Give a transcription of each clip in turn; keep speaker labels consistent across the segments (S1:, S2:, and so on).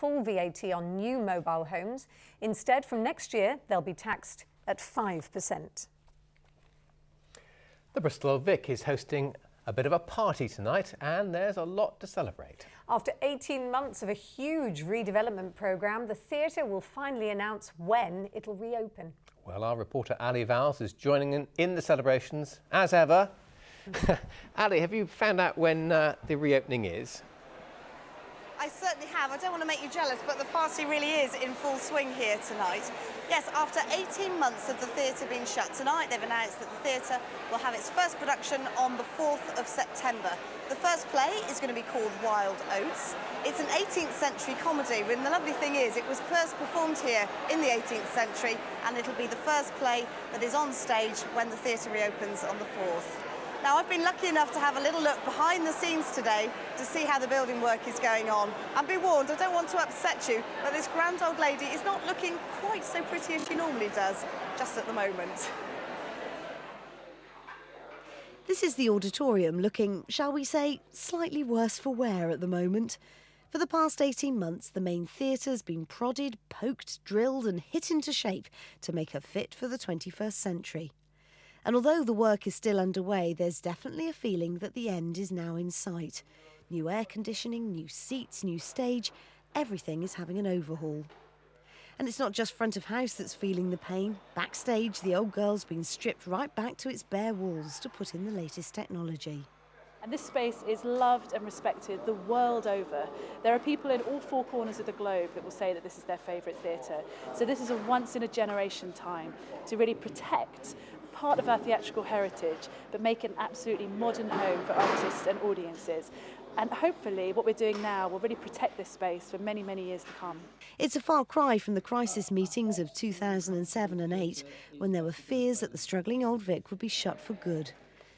S1: full VAT on new mobile homes. Instead, from next year, they'll be taxed at 5%.
S2: The Bristol Old Vic is hosting a bit of a party tonight, and there's a lot to celebrate.
S1: After 18 months of a huge redevelopment programme, the theatre will finally announce when it'll reopen.
S2: Well, our reporter Ali Vowles is joining in the celebrations, as ever. Ali, have you found out when the reopening is?
S3: I certainly have. I don't want to make you jealous, but the party really is in full swing here tonight. Yes, after 18 months of the theatre being shut tonight, they've announced that the theatre will have its first production on the 4th of September. The first play is going to be called Wild Oats. It's an 18th century comedy, and the lovely thing is it was first performed here in the 18th century, and it'll be the first play that is on stage when the theatre reopens on the 4th. Now, I've been lucky enough to have a little look behind the scenes today to see how the building work is going on. And be warned, I don't want to upset you, but this grand old lady is not looking quite so pretty as she normally does, just at the moment.
S4: This is the auditorium looking, shall we say, slightly worse for wear at the moment. For the past 18 months, the main theatre's been prodded, poked, drilled and hit into shape to make her fit for the 21st century. And although the work is still underway, there's definitely a feeling that the end is now in sight. New air conditioning, new seats, new stage, everything is having an overhaul. And it's not just front of house that's feeling the pain. Backstage, the old girl's been stripped right back to its bare walls to put in the latest technology.
S5: And this space is loved and respected the world over. There are people in all four corners of the globe that will say that this is their favourite theatre. So this is a once-in-a-generation time to really protect part of our theatrical heritage, but make it an absolutely modern home for artists and audiences. And hopefully what we're doing now will really protect this space for many, many years to come.
S4: It's a far cry from the crisis meetings of 2007 and 8, when there were fears that the struggling Old Vic would be shut for good.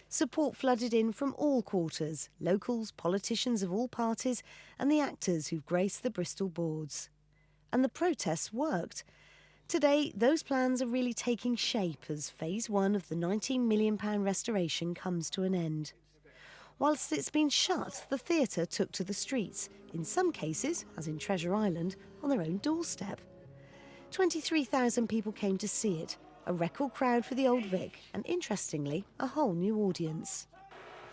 S4: Support flooded in from all quarters, locals, politicians of all parties, and the actors who've graced the Bristol boards. And the protests worked. Today, those plans are really taking shape as phase 1 of the £19 million restoration comes to an end. Whilst it's been shut, the theatre took to the streets, in some cases, as in Treasure Island, on their own doorstep. 23,000 people came to see it, a record crowd for the Old Vic, and interestingly, a whole new audience.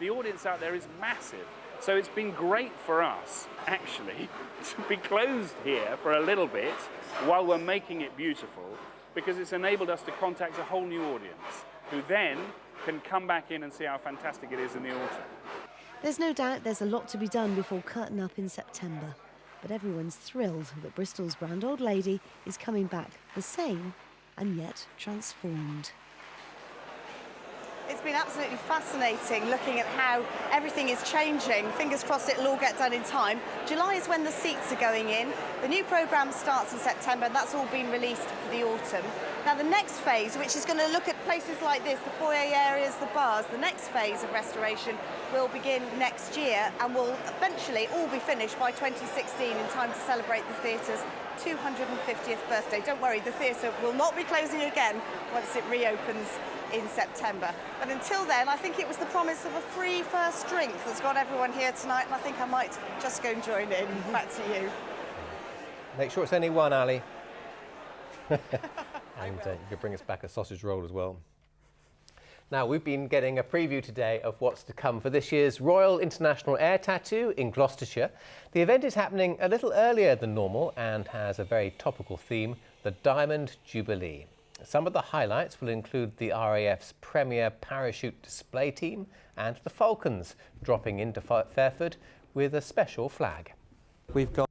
S6: The audience out there is massive, so it's been great for us, actually, to be closed here for a little bit while we're making it beautiful, because it's enabled us to contact a whole new audience, who then can come back in and see how fantastic it is in the autumn.
S4: There's no doubt there's a lot to be done before curtain up in September, but everyone's thrilled that Bristol's grand old lady is coming back the same and yet transformed.
S3: It's been absolutely fascinating looking at how everything is changing. Fingers crossed it'll all get done in time. July is when the seats are going in. The new programme starts in September, and that's all been released for the autumn. Now the next phase, which is going to look at places like this, the foyer areas, the bars, the next phase of restoration will begin next year and will eventually all be finished by 2016 in time to celebrate the theatre's 250th birthday. Don't worry, the theatre will not be closing again once it reopens in September. But until then, I think it was the promise of a free first drink that's got everyone here tonight, and I think I might just go and join in. Back to you.
S2: Make sure it's only one, Ali. And you could bring us back a sausage roll as well. Now, we've been getting a preview today of what's to come for this year's Royal International Air Tattoo in Gloucestershire. The event is happening a little earlier than normal and has a very topical theme, the Diamond Jubilee. Some of the highlights will include the RAF's premier parachute display team and the Falcons dropping into Fairford with a special flag.
S7: We've got